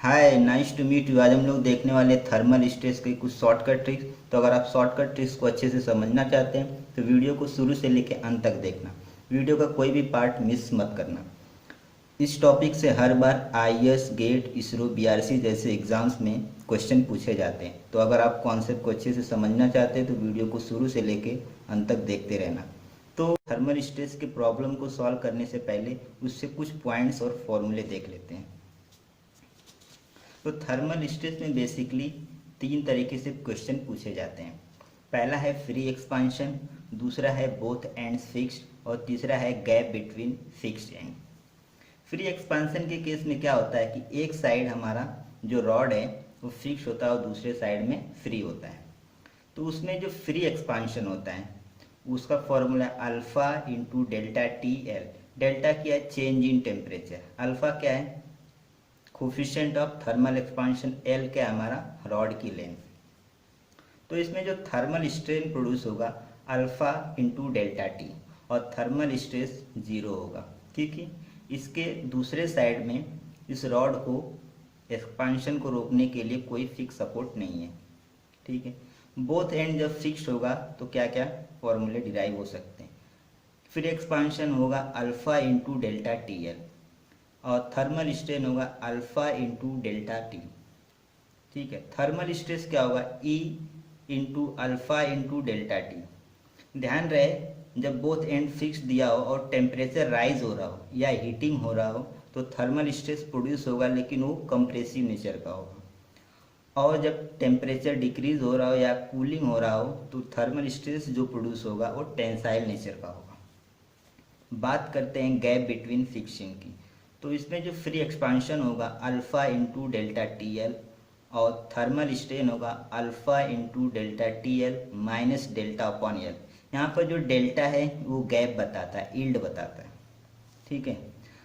Hi, nice to meet you. आज हम लोग देखने वाले थर्मल स्ट्रेस के कुछ शॉर्टकट ट्रिक्स। तो अगर आप शॉर्टकट ट्रिक्स को अच्छे से समझना चाहते हैं तो वीडियो को शुरू से लेकर अंत तक देखना। वीडियो का कोई भी पार्ट मिस मत करना। इस टॉपिक से हर बार आईएएस, गेट, इसरो, बीआरसी जैसे एग्जाम्स में क्वेश्चन पूछे जाते हैं। तो अगर आप कॉन्सेप्ट को अच्छे से समझना चाहते हैं तो वीडियो को शुरू से लेकर अंत तक देखते रहना। तो थर्मल स्ट्रेस के प्रॉब्लम को सॉल्व करने से पहले उससे कुछ पॉइंट्स और फॉर्मूले देख लेते हैं। तो थर्मल स्ट्रेस में बेसिकली तीन तरीके से क्वेश्चन पूछे जाते हैं। पहला है फ्री एक्सपांशन, दूसरा है बोथ एंड्स फिक्स्ड और तीसरा है gap between fixed and. Free expansion के केस में क्या होता है कि एक साइड हमारा जो रॉड है वो फिक्स होता है और दूसरे साइड में फ्री होता है। तो उसमें जो फ्री एक्सपांशन होता है उसका formula alpha into delta T L. Delta क्या है? Change in temperature. अल्फा क्या है? Coefficient of thermal expansion. L क्या है? हमारा रॉड की लेंथ। तो इसमें जो थर्मल स्ट्रेन प्रोड्यूस होगा अल्फा इंटू डेल्टा टी और थर्मल स्ट्रेस जीरो होगा, क्योंकि इसके दूसरे साइड में इस रॉड को एक्सपांशन को रोकने के लिए कोई फिक्स सपोर्ट नहीं है। ठीक है। बोथ एंड जब फिक्स्ड होगा तो क्या क्या फॉर्मूले डिराइव हो सकते हैं। फिर एक्सपांशन होगा alpha into delta T L और थर्मल स्ट्रेन होगा अल्फा इंटू डेल्टा टी। ठीक है। थर्मल स्ट्रेस क्या होगा? E into alpha into delta T. ध्यान रहे जब बोथ एंड फिक्स दिया हो और टेम्परेचर राइज हो रहा हो या हीटिंग हो रहा हो तो थर्मल स्ट्रेस प्रोड्यूस होगा, लेकिन वो कंप्रेसिव नेचर का होगा। और जब टेम्परेचर डिक्रीज हो रहा हो या कूलिंग हो रहा हो तो थर्मल स्ट्रेस जो प्रोड्यूस होगा वो टेंसाइल नेचर का होगा। बात करते हैं गैप बिटवीन फिक्सिंग की। तो इसमें जो फ्री एक्सपांशन होगा alpha into delta T L और थर्मल स्ट्रेन होगा alpha into delta T L minus delta upon L. यहाँ पर जो डेल्टा है वो गैप बताता है, यील्ड बताता है। ठीक है।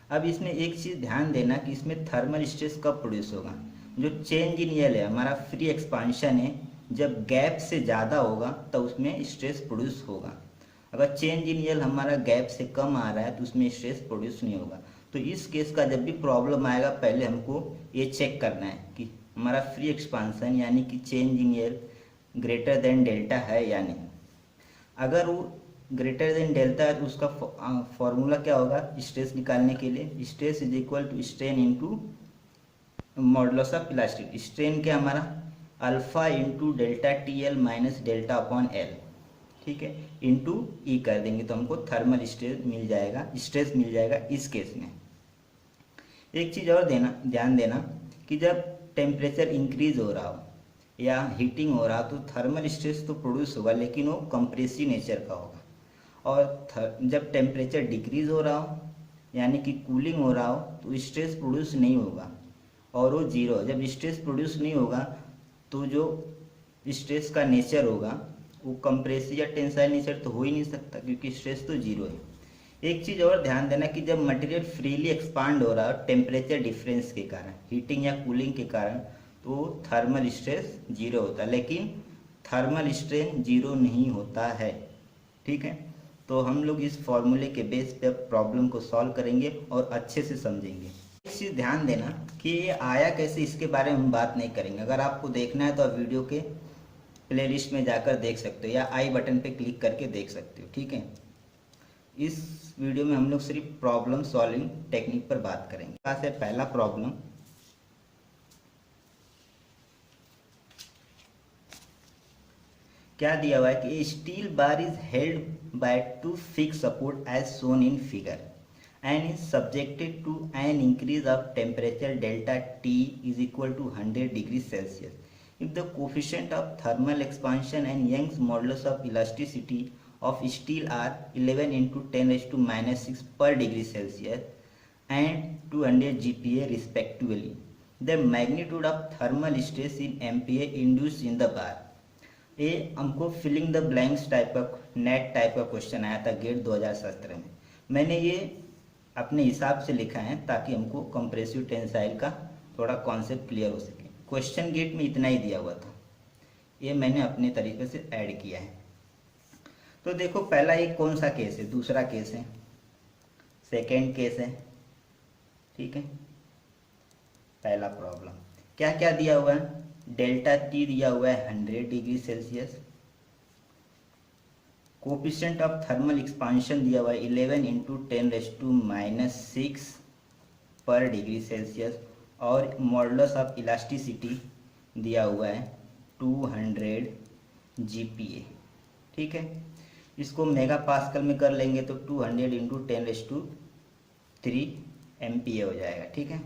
अब इसमें एक चीज़ ध्यान देना कि इसमें थर्मल स्ट्रेस कब प्रोड्यूस होगा। जो चेंज इन एल है हमारा फ्री एक्सपांशन है, जब गैप से ज़्यादा होगा तो उसमें स्ट्रेस प्रोड्यूस होगा। अगर चेंज इन एल हमारा गैप से कम आ रहा है तो उसमें स्ट्रेस प्रोड्यूस नहीं होगा। तो इस केस का जब भी प्रॉब्लम आएगा पहले हमको ये चेक करना है कि हमारा फ्री एक्सपांसन यानी कि change in L greater than delta है या नहीं। अगर वो ग्रेटर देन डेल्टा है तो उसका फॉर्मूला क्या होगा स्ट्रेस निकालने के लिए? Stress is equal to strain into modulus of elasticity. Strain क्या हमारा? Alpha into delta T L minus delta upon L. ठीक है। इंटू ई कर देंगे तो हमको थर्मल स्ट्रेस मिल जाएगा, स्ट्रेस मिल जाएगा इस केस में। एक चीज़ और ध्यान देना कि जब टेम्परेचर इंक्रीज हो रहा हो या हीटिंग हो रहा हो तो थर्मल स्ट्रेस तो प्रोड्यूस होगा, लेकिन वो कंप्रेसिव नेचर का होगा। और जब टेम्परेचर डिक्रीज हो रहा हो यानी कि कूलिंग हो रहा हो तो स्ट्रेस प्रोड्यूस नहीं होगा और वो जीरो। जब स्ट्रेस प्रोड्यूस नहीं होगा तो जो स्ट्रेस का नेचर होगा वो कंप्रेसिव या टेंसाइल नेचर तो हो ही नहीं सकता, क्योंकि स्ट्रेस तो जीरो है। एक चीज़ और ध्यान देना कि जब मटेरियल फ्रीली एक्सपांड हो रहा है टेम्परेचर डिफरेंस के कारण, हीटिंग या कूलिंग के कारण, तो थर्मल स्ट्रेस जीरो होता है, लेकिन थर्मल स्ट्रेन जीरो नहीं होता है। ठीक है। तो हम लोग इस फॉर्मूले के बेस पे प्रॉब्लम को सॉल्व करेंगे और अच्छे से समझेंगे। एक चीज़ ध्यान देना कि ये आया कैसे, इसके बारे में हम बात नहीं करेंगे। अगर आपको देखना है तो आप वीडियो के प्लेलिस्ट में जाकर देख सकते हो या आई बटन पे क्लिक करके देख सकते हो। ठीक है। इस वीडियो में हम लोग सिर्फ प्रॉब्लम सॉल्विंग टेक्निक पर बात करेंगे। पास है पहला प्रॉब्लम। क्या दिया हुआ है कि steel bar is held by two fix support as shown in figure and is subjected to an increase of temperature delta T is equal to 100 degrees Celsius. If the coefficient of thermal expansion and Young's modulus of elasticity of steel are 11 into 10 raised to minus 6 per degree Celsius and 200 GPa respectively, the magnitude of thermal stress in MPa induced in the bar. ये हमको filling the blanks type का net type का question आया था gate 2017 में। मैंने ये अपने हिसाब से लिखा है ताकि हमको कंप्रेसिव टेंसाइल का थोड़ा कॉन्सेप्ट क्लियर हो सके। क्वेश्चन गेट में इतना ही दिया हुआ था, ये मैंने अपने तरीके से ऐड किया है। तो देखो पहला एक कौन सा केस है, दूसरा केस है, सेकेंड केस है। ठीक है। पहला प्रॉब्लम क्या क्या दिया हुआ है, डेल्टा टी दिया हुआ है 100 degree Celsius, coefficient of thermal expansion दिया हुआ है 11 इंटू 10⁻⁻6 पर डिग्री सेल्सियस, और मॉडुलस ऑफ इलास्टिसिटी दिया हुआ है 200 GPa। ठीक है, इसको मेगा पास्कल में कर लेंगे तो 200 इंटू 10⁻³ MPa हो जाएगा। ठीक है,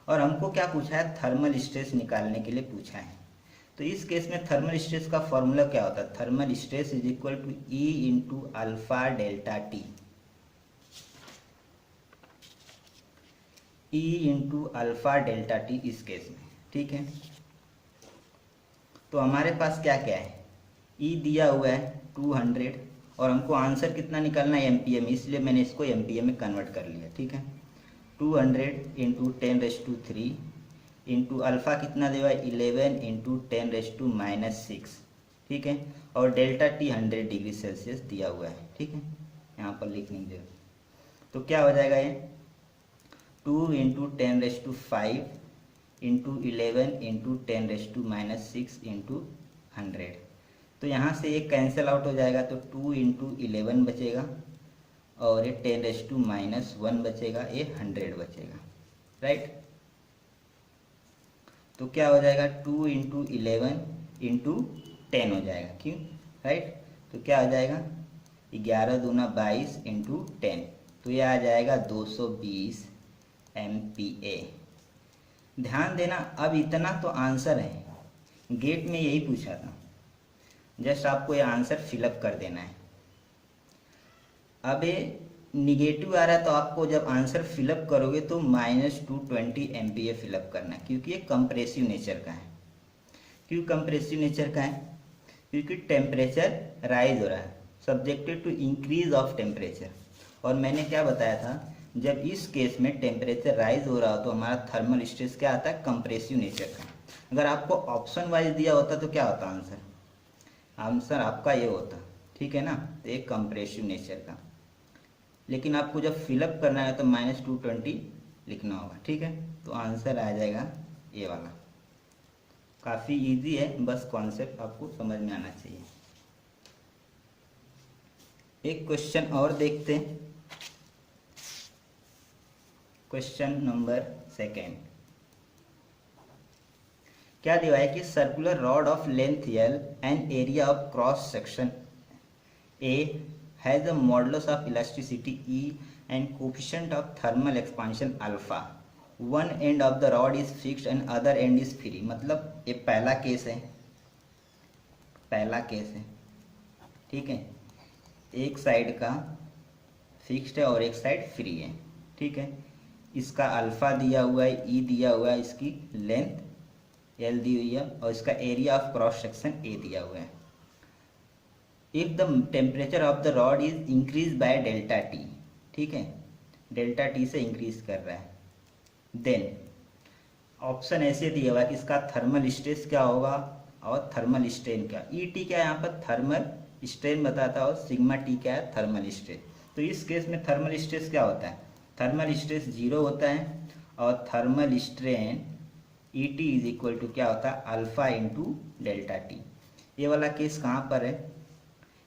और हमको क्या पूछा है, थर्मल स्ट्रेस निकालने के लिए पूछा है। तो इस केस में थर्मल स्ट्रेस का फॉर्मूला क्या होता है, thermal stress is equal to E into alpha delta T, E into alpha delta T इस केस में। ठीक है, तो हमारे पास क्या क्या है, E दिया हुआ है 200 और हमको आंसर कितना निकालना है MPa में, इसलिए मैंने इसको MPa में कन्वर्ट कर लिया। ठीक है, 200 इंटू 10⁻³ इंटू अल्फ़ा कितना देगा 11 इंटू 10⁻⁻6। ठीक है, और डेल्टा टी 100 डिग्री सेल्सियस दिया हुआ है। ठीक है, यहाँ पर लिखने की जरूरत, तो क्या हो जाएगा ये 2 इंटू 10⁵ इंटू 11 इंटू 10⁻⁻6 इंटू 100। तो यहाँ से ये कैंसिल आउट हो जाएगा, तो 2 इंटू 11 बचेगा और ये 10⁻⁻1 बचेगा, ये 100 बचेगा। राइट, तो क्या हो जाएगा 2 इंटू 11 इंटू 10 हो जाएगा, क्यों? राइट, तो क्या हो जाएगा 11 दूना 22 इंटू 10, तो ये आ जाएगा 220 MPa। ध्यान देना, अब इतना तो आंसर है, गेट में यही पूछा था, जस्ट आपको ये आंसर फिलअप कर देना है। अब ये निगेटिव आ रहा है तो आपको जब आंसर फिलअप करोगे तो -220 MPa फिलअप करना है, क्योंकि ये कंप्रेसिव नेचर का है। क्यों कंप्रेसिव नेचर का है? क्योंकि टेम्परेचर राइज हो रहा है, subjected to increase of temperature. और मैंने क्या बताया था, जब इस केस में टेम्परेचर राइज हो रहा हो तो हमारा थर्मल स्ट्रेस क्या आता है, कंप्रेसिव नेचर का। अगर आपको ऑप्शन वाइज दिया होता तो क्या होता आंसर, आंसर आपका ये होता। ठीक है ना, तो एक कंप्रेसिव नेचर का, लेकिन आपको जब फिलअप करना है तो -220 लिखना होगा। ठीक है, तो आंसर आ जाएगा ये वाला। काफ़ी इजी है, बस कॉन्सेप्ट आपको समझ में आना चाहिए। एक क्वेश्चन और देखते हैं, क्वेश्चन नंबर 2। क्या दिया है कि circular rod of length L and area of cross section A has a modulus of elasticity E and coefficient of thermal expansion alpha. One end of the rod is fixed and other end is free. मतलब ये पहला case है, पहला case है। ठीक है, एक side का फिक्स्ड है और एक साइड फ्री है। ठीक है, इसका अल्फा दिया हुआ है, ई दिया हुआ है, इसकी लेंथ एल दी हुई है और इसका area of cross section A दिया हुआ है। If the temperature of the rod is increase by delta T, ठीक है, डेल्टा टी से इंक्रीज कर रहा है, देन ऑप्शन ऐसे दिया हुआ है कि इसका थर्मल स्ट्रेस क्या होगा और थर्मल स्ट्रेन क्या। ई टी क्या है यहाँ पर, थर्मल स्ट्रेन बताता है, और सिग्मा टी क्या है, थर्मल स्ट्रेस। तो इस केस में थर्मल स्ट्रेस क्या होता है, थर्मल स्ट्रेस 0 होता है और thermal strain E T is equal to क्या होता है, अल्फा इंटू डेल्टा टी। ये वाला केस कहाँ पर है,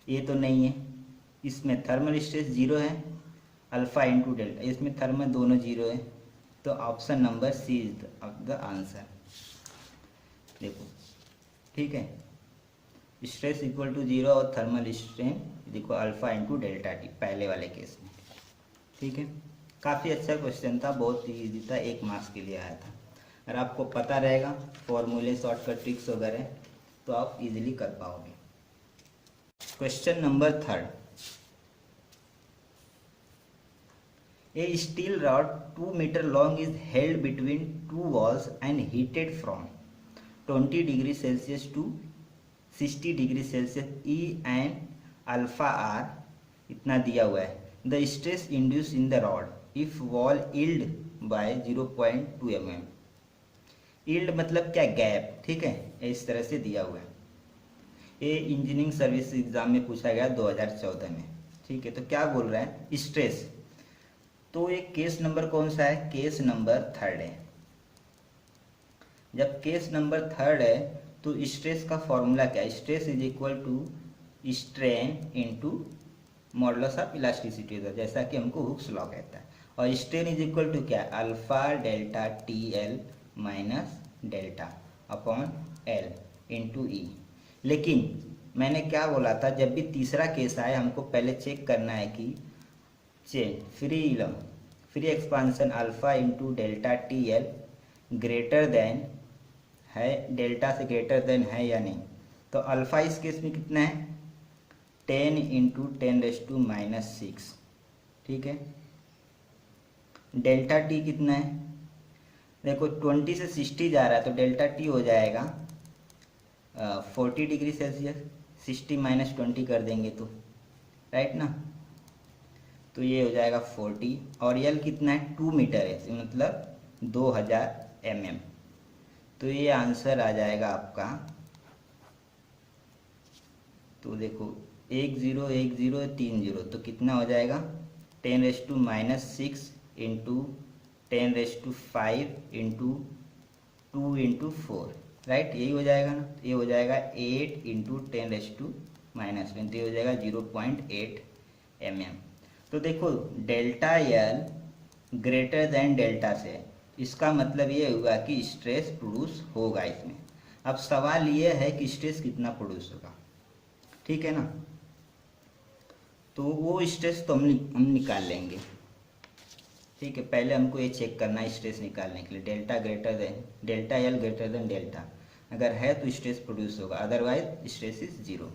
ये तो नहीं है, इसमें थर्मल स्ट्रेस 0 है, अल्फा इंटू डेल्टा, इसमें थर्मल दोनों 0 है, तो option number C is the answer. देखो, ठीक है, स्ट्रेस इक्वल टू 0 और thermal strain equal alpha into delta T पहले वाले केस में। ठीक है, काफ़ी अच्छा क्वेश्चन था, बहुत ही ईजी था, 1 मार्क्स के लिए आया था। अगर आपको पता रहेगा फॉर्मूले, शॉर्टकट ट्रिक्स वगैरह, तो आप इजीली कर पाओगे। Question number 3, a steel rod 2 metre long is held between 2 walls and heated from 20 degree Celsius to 60 degree Celsius, E and alpha are इतना दिया हुआ है। The stress induce in the rod if wall yield by 0.2 mm। Yield मतलब क्या, gap. ठीक है, इस तरह से दिया हुआ है। ये इंजीनियरिंग सर्विस एग्जाम में पूछा गया 2014 में। ठीक है, तो क्या बोल रहा है, स्ट्रेस। तो ये केस नंबर कौन सा है, केस नंबर 3 है। जब केस नंबर थर्ड है तो स्ट्रेस का फॉर्मूला क्या है? Stress is equal to strain into modulus of elasticity होता है, जैसा कि हमको हुक्स लॉ कहता है। और स्ट्रेन इज इक्वल टू क्या है? Alpha delta T L minus delta upon L into E. लेकिन मैंने क्या बोला था, जब भी तीसरा केस आए हमको पहले चेक करना है कि free expansion alpha into delta T L greater than है, डेल्टा से ग्रेटर देन है या नहीं। तो अल्फा इस केस में कितना है? 10 इंटू 10⁻⁻⁶, ठीक है। डेल्टा टी कितना है? देखो 20 से 60 जा रहा है तो डेल्टा टी हो जाएगा 40 डिग्री सेल्सियस। 60 माइनस 20 कर देंगे तो राइट ना, तो ये हो जाएगा 40। और यल कितना है? 2 मीटर है, मतलब 2000 mm। तो ये आंसर आ जाएगा आपका, तो देखो 1 0 1 0 3 0, तो कितना हो जाएगा? 10⁻⁻⁶ इंटू 10⁵ इंटू 2 इंटू 4, राइट, यही हो जाएगा ना। ये हो जाएगा 8 इंटू 10⁻⁻⁻, तो ये हो जाएगा 0.8 mm। तो देखो डेल्टा यल ग्रेटर देन डेल्टा से, इसका मतलब ये हुआ कि स्ट्रेस प्रोड्यूस होगा इसमें। अब सवाल ये है कि स्ट्रेस कितना प्रोड्यूस होगा, ठीक है ना। तो वो स्ट्रेस तो हम निकाल लेंगे, ठीक है। पहले हमको ये चेक करना है स्ट्रेस निकालने के लिए, डेल्टा यल ग्रेटर देन डेल्टा, अगर है तो स्ट्रेस प्रोड्यूस होगा, अदरवाइज स्ट्रेस इज 0।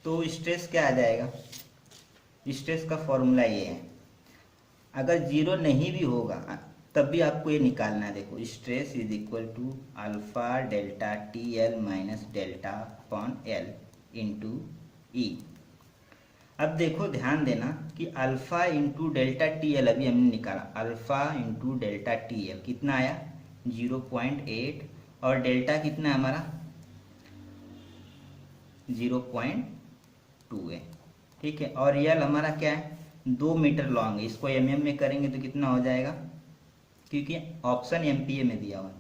तो स्ट्रेस क्या आ जाएगा? स्ट्रेस का फॉर्मूला ये है, अगर 0 नहीं भी होगा तब भी आपको ये निकालना है। देखो stress is equal to alpha delta T L minus delta upon L into E. अब देखो ध्यान देना कि alpha into delta T L अभी हमने निकाला, alpha into delta T L कितना आया? 0.8, और डेल्टा कितना है हमारा? 0.2 है, ठीक है। और यल हमारा क्या है? 2 मीटर लॉन्ग है, इसको mm में करेंगे तो कितना हो जाएगा? क्योंकि ऑप्शन MPa में दिया हुआ है,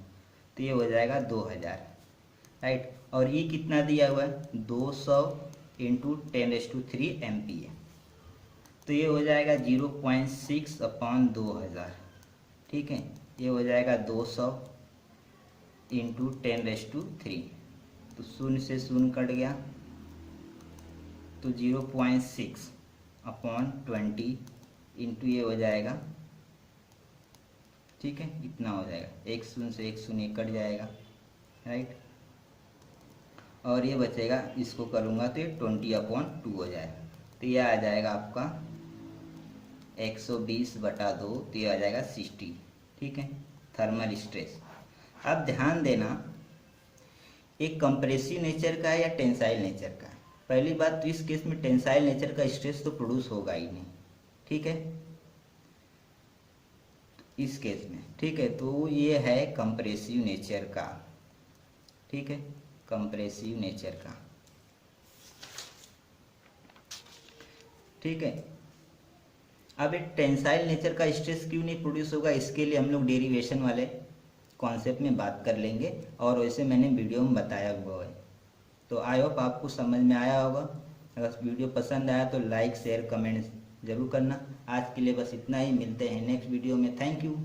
तो ये हो जाएगा 2000, राइट। और ई कितना दिया हुआ है? 200 इंटू 10⁻³ MPa, तो ये हो जाएगा 0.6 अपॉन 2000, ठीक है। ये हो जाएगा 200 इंटू 10⁻³, तो 0 से 0 कट गया, तो 0.6 अपॉन 20 इंटू ये हो जाएगा, ठीक है, इतना हो जाएगा। 1 0 से 1 0 कट जाएगा, राइट। और ये बचेगा, इसको करूँगा तो ये 20/2 हो जाएगा, तो ये आ जाएगा आपका 120/2, तो ये आ जाएगा 60, ठीक है, थर्मल स्ट्रेस। अब ध्यान देना, एक कंप्रेसिव नेचर का है या टेंसाइल नेचर का है। पहली बात तो इस केस में टेंसाइल नेचर का स्ट्रेस तो प्रोड्यूस होगा ही नहीं, ठीक है, इस केस में, ठीक है। तो ये है कंप्रेसिव नेचर का, ठीक है, कंप्रेसिव नेचर का, ठीक है। अब एक टेंसाइल नेचर का स्ट्रेस क्यों नहीं प्रोड्यूस होगा, इसके लिए हम लोग डेरिवेशन वाले कॉन्सेप्ट में बात कर लेंगे, और वैसे मैंने वीडियो में बताया हुआ है। तो आई होप आपको समझ में आया होगा। अगर वीडियो पसंद आया तो लाइक शेयर कमेंट जरूर करना। आज के लिए बस इतना ही, मिलते हैं नेक्स्ट वीडियो में। Thank you.